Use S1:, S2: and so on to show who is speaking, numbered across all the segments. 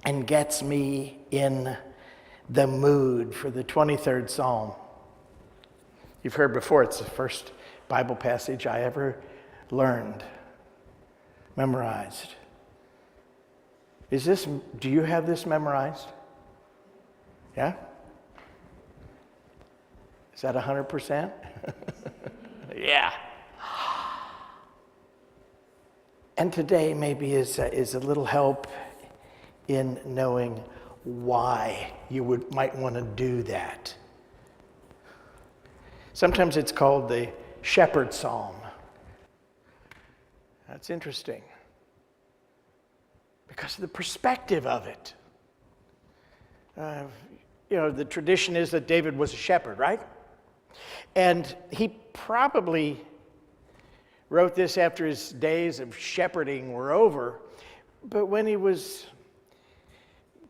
S1: and gets me in the mood for the 23rd Psalm. You've heard before, it's the first Bible passage I ever learned, memorized. Do you have this memorized? Yeah? Is that 100%? Yeah. And today maybe is a little help in knowing why you might want to do that. Sometimes it's called the Shepherd Psalm. That's interesting because of the perspective of it. The tradition is that David was a shepherd, right? And he probably wrote this after his days of shepherding were over, but when he was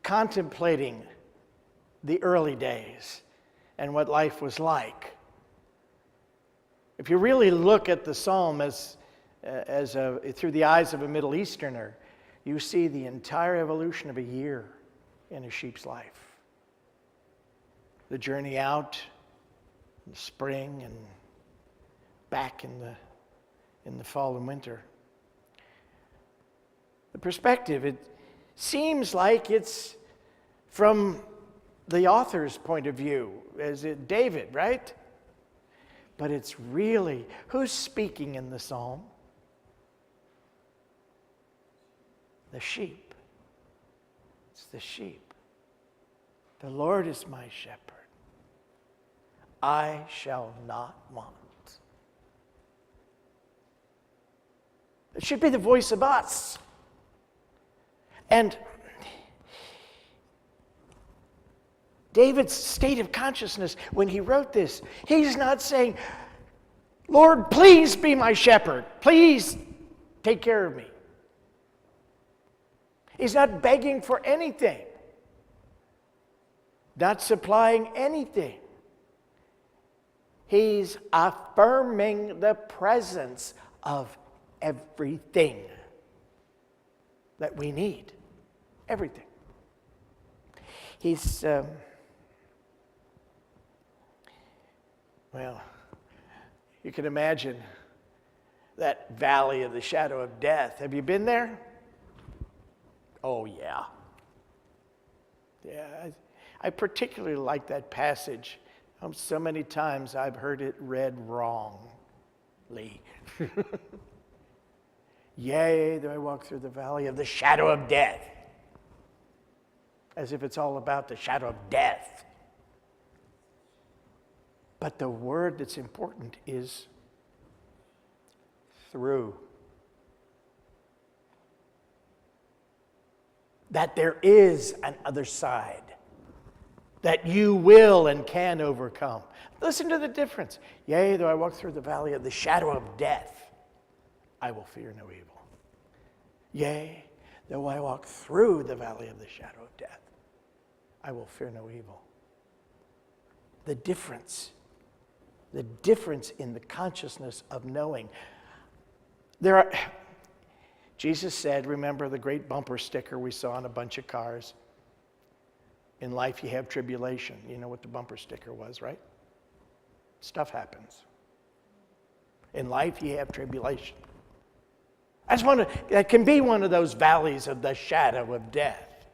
S1: contemplating the early days and what life was like. If you really look at the psalm through the eyes of a Middle Easterner, you see the entire evolution of a year in a sheep's life. The journey out in the spring and back in the fall and winter. The perspective, it seems like it's from the author's point of view, as David, right? But it's really, who's speaking in the psalm? The sheep. It's the sheep. The Lord is my shepherd. I shall not want. It should be the voice of us. And David's state of consciousness when he wrote this, he's not saying, Lord, please be my shepherd. Please take care of me. He's not begging for anything, not supplying anything. He's affirming the presence of everything that we need. Everything. He's, you can imagine that valley of the shadow of death. Have you been there? Oh, yeah. Yeah, I particularly like that passage. So many times I've heard it read wrongly. Yea, though I walk through the valley of the shadow of death. As if it's all about the shadow of death. But the word that's important is through. That there is an other side. That you will and can overcome. Listen to the difference. Yea, though I walk through the valley of the shadow of death, I will fear no evil. Yea, though I walk through the valley of the shadow of death, I will fear no evil. The difference in the consciousness of knowing. Jesus said, remember the great bumper sticker we saw on a bunch of cars? In life you have tribulation. You know what the bumper sticker was, right? Stuff happens. In life you have tribulation. That can be one of those valleys of the shadow of death.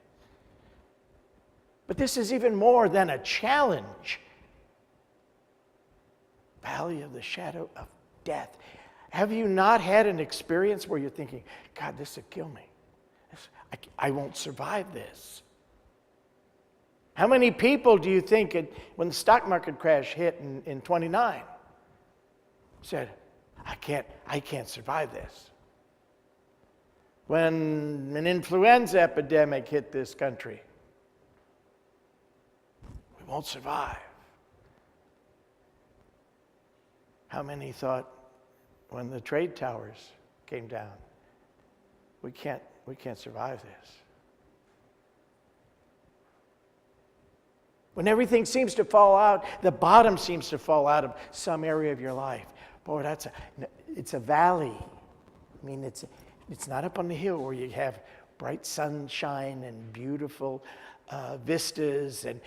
S1: But this is even more than a challenge. Valley of the shadow of death. Have you not had an experience where you're thinking, God, this will kill me. I won't survive this. How many people do you think when the stock market crash hit in 29 said, I can't survive this? When an influenza epidemic hit this country, we won't survive. How many thought when the trade towers came down, we can't survive this? When everything seems to fall out, the bottom seems to fall out of some area of your life. Boy, it's a valley. I mean, it's not up on the hill where you have bright sunshine and beautiful vistas, and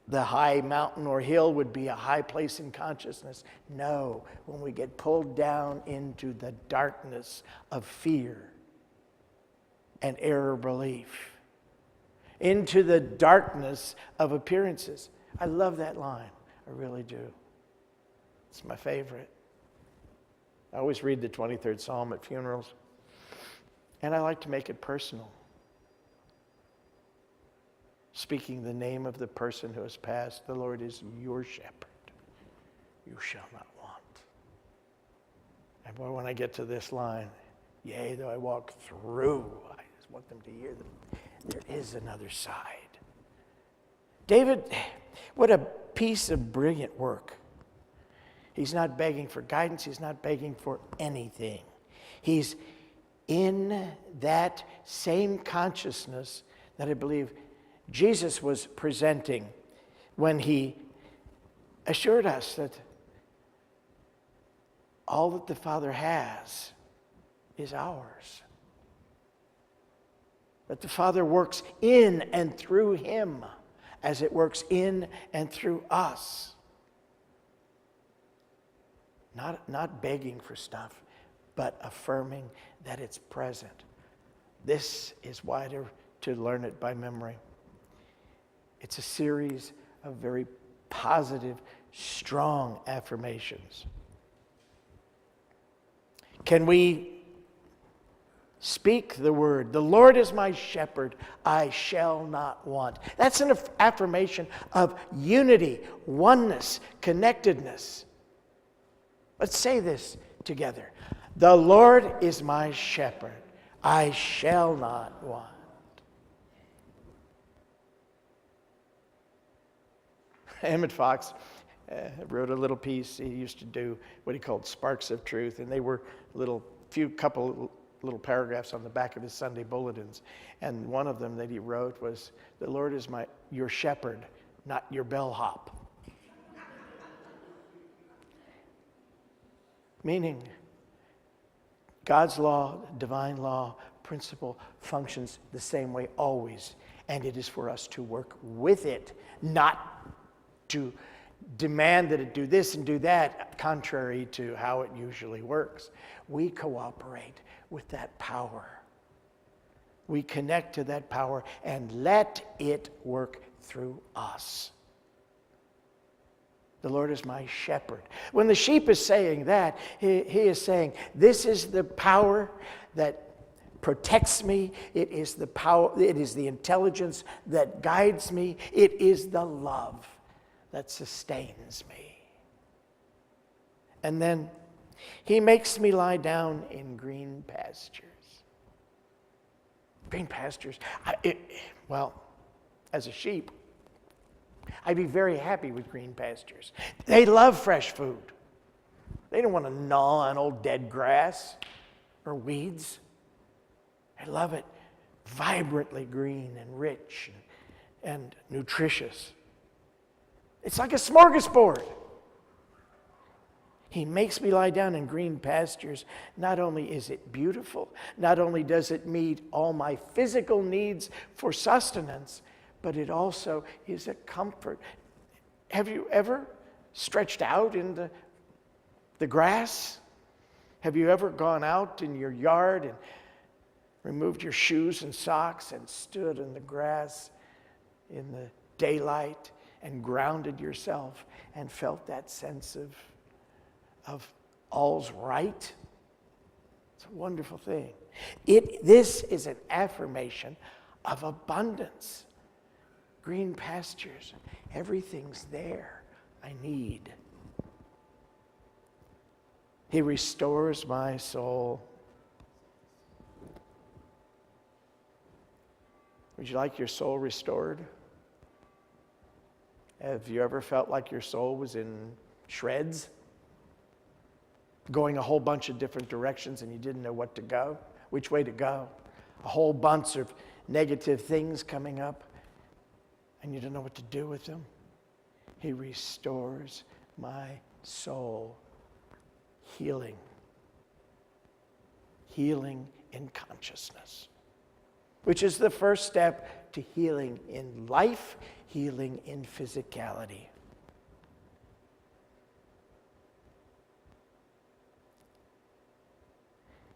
S1: the high mountain or hill would be a high place in consciousness. No, when we get pulled down into the darkness of fear and error belief, into the darkness of appearances. I love that line. I really do. It's my favorite. I always read the 23rd Psalm at funerals, and I like to make it personal. Speaking the name of the person who has passed, the Lord is your shepherd. You shall not want. And boy, when I get to this line, yea, though I walk through, I just want them to hear that there is another side. David, what a piece of brilliant work. He's not begging for guidance. He's not begging for anything. He's in that same consciousness that I believe Jesus was presenting when he assured us that all that the Father has is ours. That the Father works in and through him as it works in and through us. Not begging for stuff, but affirming that it's present. This is why to learn it by memory. It's a series of very positive, strong affirmations. Can we speak the word, the Lord is my shepherd, I shall not want? That's an affirmation of unity, oneness, connectedness. Let's say this together. The Lord is my shepherd, I shall not want. Emmett Fox wrote a little piece. He used to do what he called Sparks of Truth, and they were couple little paragraphs on the back of his Sunday bulletins. And one of them that he wrote was, the Lord is your shepherd, not your bellhop. Meaning, God's law, divine law, principle functions the same way always. And it is for us to work with it, not to demand that it do this and do that, contrary to how it usually works. We cooperate with that power. We connect to that power and let it work through us. The Lord is my shepherd. When the sheep is saying that, he is saying, this is the power that protects me. It is the power, it is the intelligence that guides me. It is the love that sustains me. And then he makes me lie down in green pastures. Green pastures. As a sheep, I'd be very happy with green pastures. They love fresh food. They don't want to gnaw on old dead grass or weeds. They love it vibrantly green and rich and nutritious. It's like a smorgasbord. He makes me lie down in green pastures. Not only is it beautiful, not only does it meet all my physical needs for sustenance, but it also is a comfort. Have you ever stretched out in the grass? Have you ever gone out in your yard and removed your shoes and socks and stood in the grass in the daylight and grounded yourself and felt that sense of all's right? It's a wonderful thing. This is an affirmation of abundance. Green pastures, everything's there I need. He restores my soul. Would you like your soul restored? Have you ever felt like your soul was in shreds? Going a whole bunch of different directions and you didn't know which way to go? A whole bunch of negative things coming up and you don't know what to do with them? He restores my soul. Healing. Healing in consciousness. which is the first step to healing in life, healing in physicality.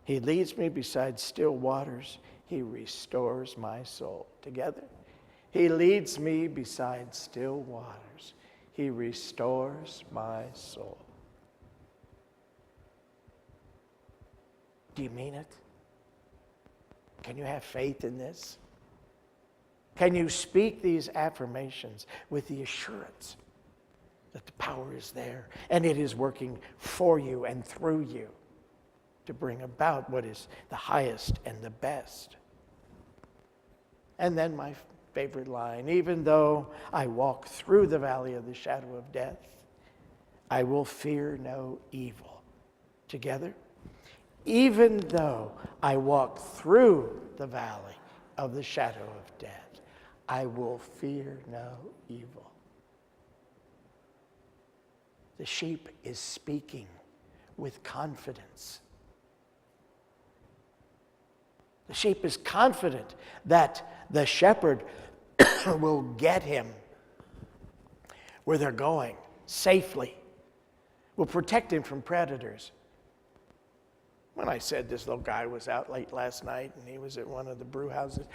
S1: He leads me beside still waters. He restores my soul. Together. He leads me beside still waters. He restores my soul. Do you mean it? Can you have faith in this? Can you speak these affirmations with the assurance that the power is there and it is working for you and through you to bring about what is the highest and the best? And then my favorite line, even though I walk through the valley of the shadow of death, I will fear no evil. Together? Even though I walk through the valley of the shadow of death, I will fear no evil. The sheep is speaking with confidence. The sheep is confident that the shepherd will get him where they're going safely, will protect him from predators. When I said this little guy was out late last night and he was at one of the brew houses,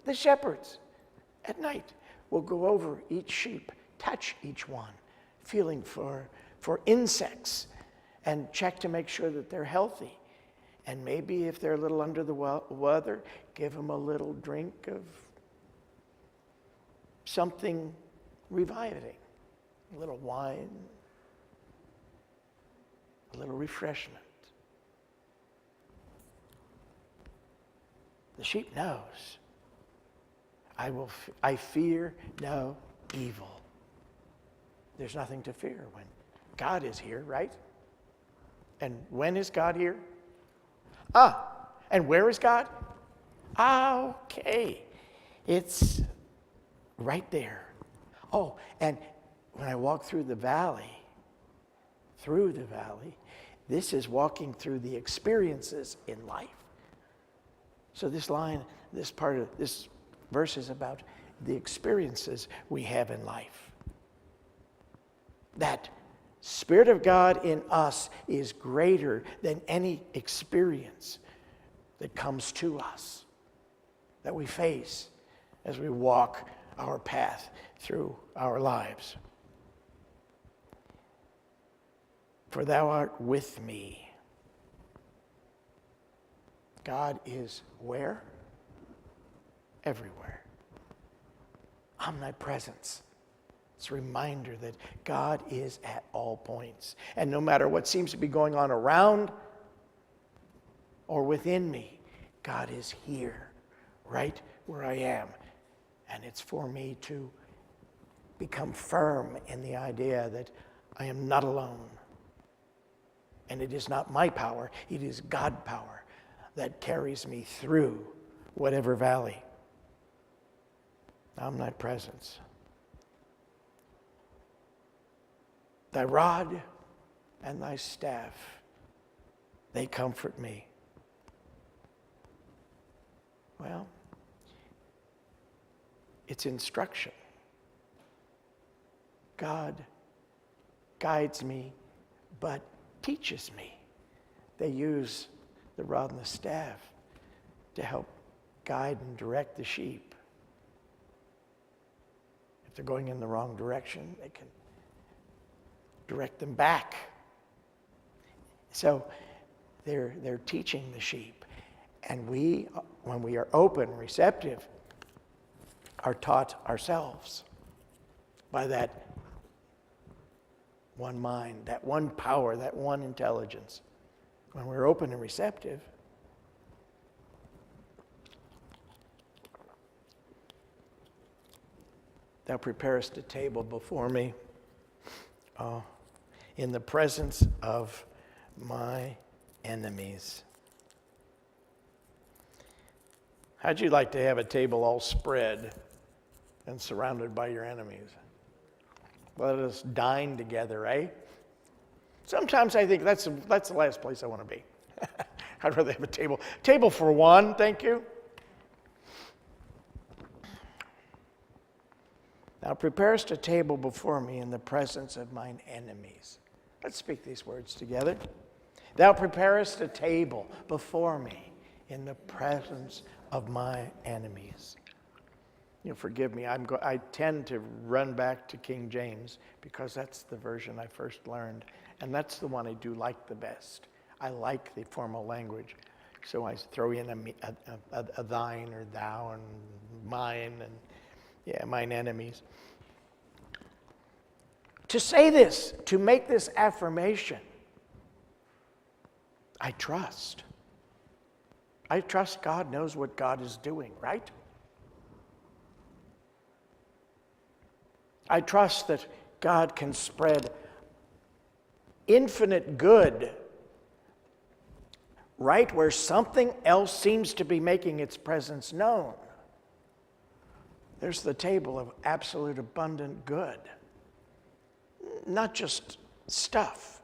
S1: the shepherds at night will go over each sheep, touch each one, feeling for insects, and check to make sure that they're healthy. And maybe if they're a little under the weather, give them a little drink of something reviving, a little wine, a little refreshment. The sheep knows. I fear no evil. There's nothing to fear when God is here, right? And when is God here? And where is God? Okay. It's right there. Oh, and when I walk through the valley, this is walking through the experiences in life. So this part of this verse is about the experiences we have in life. That Spirit of God in us is greater than any experience that comes to us, that we face as we walk our path through our lives. For thou art with me. God is where? Everywhere. Omnipresence. It's a reminder that God is at all points. And no matter what seems to be going on around or within me, God is here, right where I am. And it's for me to become firm in the idea that I am not alone. And it is not my power, it is God's power that carries me through whatever valley. Omnipresence. Thy rod and thy staff, they comfort me. Well, it's instruction. God guides me, but teaches me. They use the rod and the staff to help guide and direct the sheep. If they're going in the wrong direction, they can direct them back. So they're teaching the sheep. And we, when we are open, receptive, are taught ourselves by that one mind, that one power, that one intelligence. When we're open and receptive, thou preparest a table before me in the presence of my enemies. How'd you like to have a table all spread and surrounded by your enemies? Let us dine together, eh? Sometimes I think that's the last place I want to be. I'd rather have a table for one, thank you. Thou preparest a table before me in the presence of mine enemies. Let's speak these words together. Thou preparest a table before me in the presence of my enemies. You'll forgive me. I tend to run back to King James because that's the version I first learned. And that's the one I do like the best. I like the formal language. So I throw in a thine or thou and mine and mine enemies. To say this, to make this affirmation, I trust. I trust God knows what God is doing, right? I trust that God can spread infinite good right where something else seems to be making its presence known. There's the table of absolute abundant good. Not just stuff,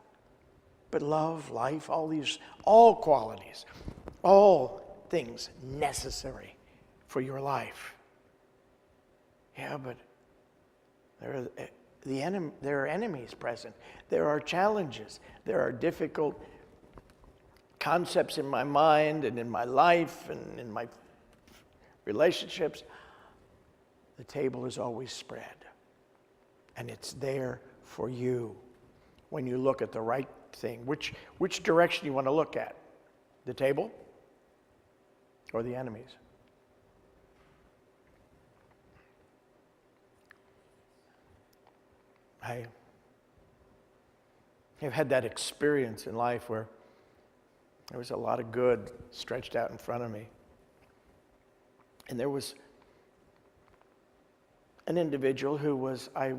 S1: but love, life, all qualities, all things necessary for your life. Yeah, but there are enemies present. There are challenges. There are difficult concepts in my mind and in my life and in my relationships. The table is always spread. And it's there for you when you look at the right thing. Which direction you want to look at? The table or the enemies? I have had that experience in life where there was a lot of good stretched out in front of me. And there was an individual who was, I'm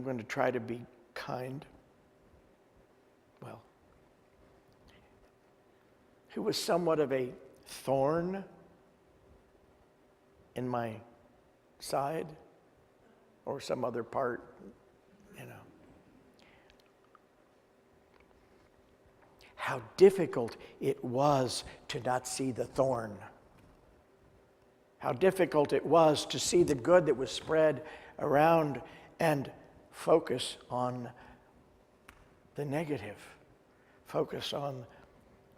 S1: going to try to be kind. Well, who was somewhat of a thorn in my side or some other part, How difficult it was to not see the thorn. How difficult it was to see the good that was spread around and focus on the negative. Focus on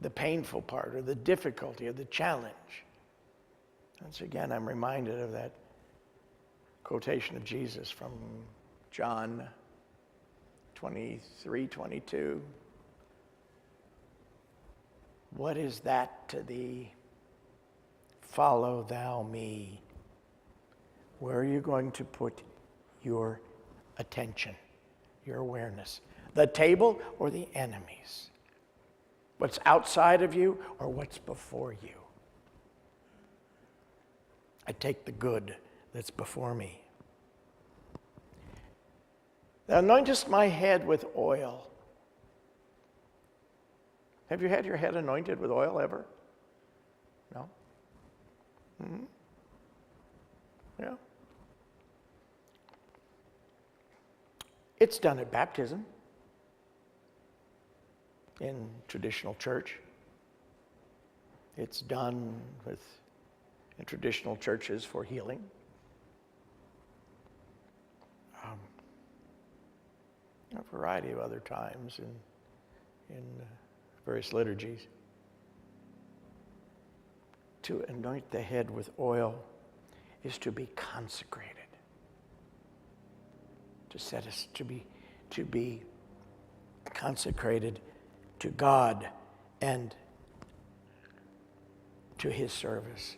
S1: the painful part or the difficulty or the challenge. Once again, I'm reminded of that quotation of Jesus from John 23:22. What is that to thee? Follow thou me. Where are you going to put your attention, your awareness? The table or the enemies? What's outside of you or what's before you? I take the good that's before me. Thou anointest my head with oil. Have you had your head anointed with oil ever? No? Mm-hmm. Yeah. It's done at baptism in traditional church. It's done in traditional churches for healing. A variety of other times in various liturgies. To anoint the head with oil is to be consecrated. To set us to be consecrated to God and to His service.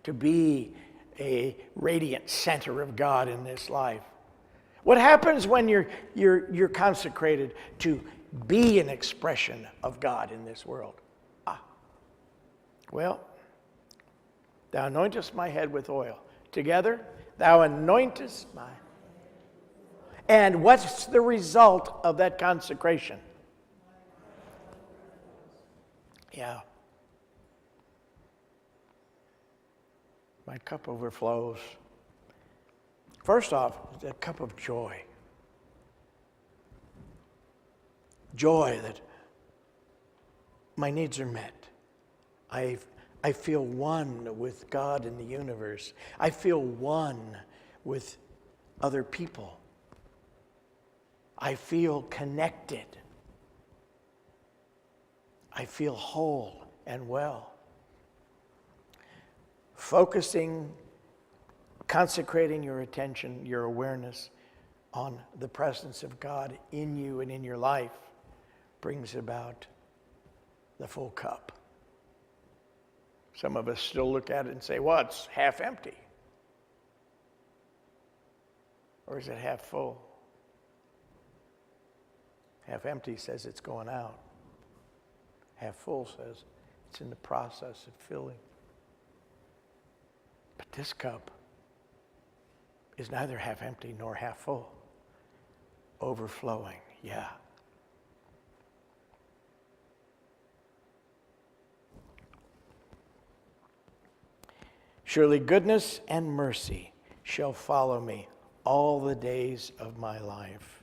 S1: To be a radiant center of God in this life. What happens when you're consecrated to be an expression of God in this world? Well, thou anointest my head with oil. Together, thou anointest my... And what's the result of that consecration? Yeah. My cup overflows. First off, it's a cup of joy. Joy that my needs are met. I feel one with God and the universe. I feel one with other people. I feel connected. I feel whole and well. Focusing, consecrating your attention, your awareness on the presence of God in you and in your life brings about the full cup. Some of us still look at it and say, well, it's half empty. Or is it half full? Half empty says it's going out. Half full says it's in the process of filling. But this cup is neither half empty nor half full. Overflowing, yeah. Surely goodness and mercy shall follow me all the days of my life.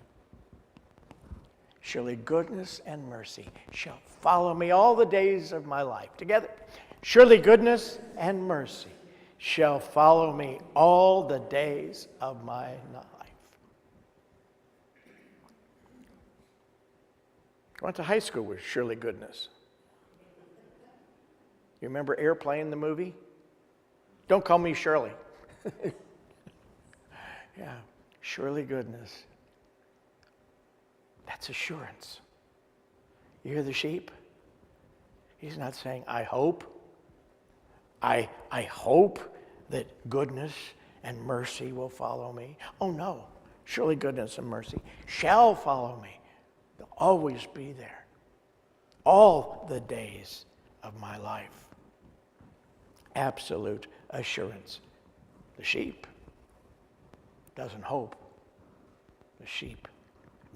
S1: Surely goodness and mercy shall follow me all the days of my life. Together. Surely goodness and mercy shall follow me all the days of my life. I went to high school with Shirley Goodness. You remember Airplane, the movie? Don't call me Shirley. Yeah, Shirley Goodness. That's assurance. You hear the sheep? He's not saying, I hope. I hope that goodness and mercy will follow me. Oh no, surely goodness and mercy shall follow me. They'll always be there. All the days of my life. Absolute assurance. The sheep doesn't hope. The sheep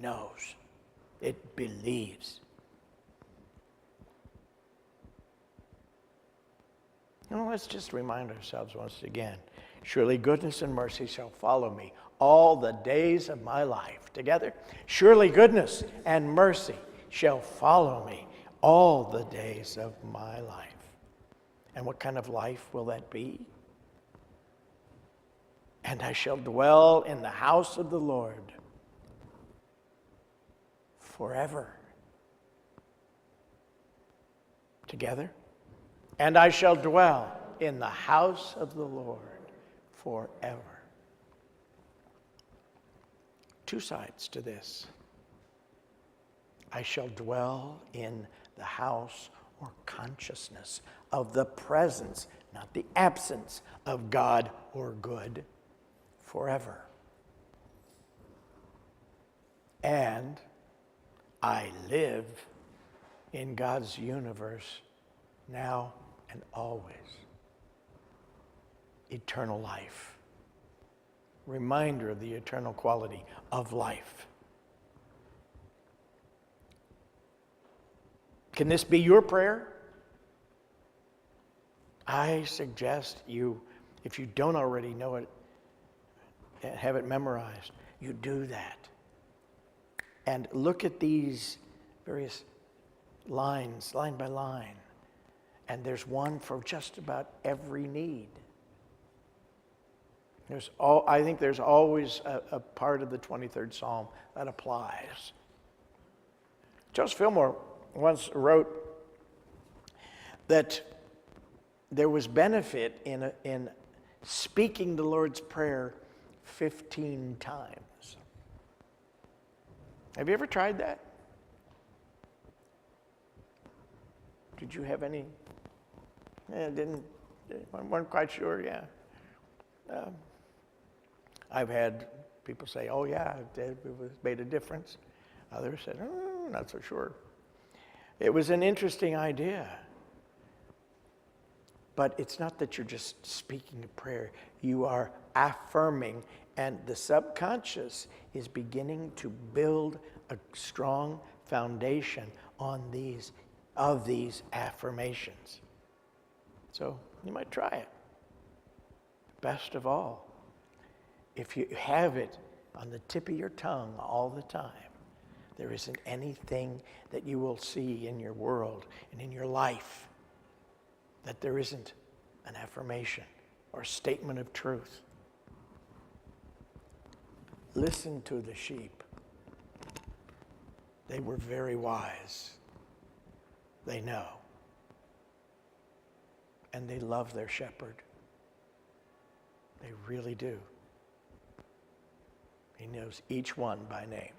S1: knows. It believes. Now let's just remind ourselves once again. Surely goodness and mercy shall follow me all the days of my life. Together. Surely goodness and mercy shall follow me all the days of my life. And what kind of life will that be? And I shall dwell in the house of the Lord forever. Together. And I shall dwell in the house of the Lord forever. Two sides to this. I shall dwell in the house or consciousness of the presence, not the absence of God or good, forever. And I live in God's universe now and always. Eternal life. Reminder of the eternal quality of life. Can this be your prayer? I suggest you, if you don't already know it, have it memorized, you do that. And look at these various lines, line by line. And there's one for just about every need. I think there's always a part of the 23rd Psalm that applies. Joseph Fillmore once wrote that there was benefit in speaking the Lord's Prayer 15 times. Have you ever tried that? Did you have any? Weren't quite sure, yeah. I've had people say, oh yeah, it made a difference. Others said, oh, not so sure. It was an interesting idea. But it's not that you're just speaking a prayer. You are affirming, and the subconscious is beginning to build a strong foundation on these affirmations. So you might try it. Best of all, if you have it on the tip of your tongue all the time, there isn't anything that you will see in your world and in your life that there isn't an affirmation or statement of truth. Listen to the sheep. They were very wise. They know. And they love their shepherd. They really do. He knows each one by name.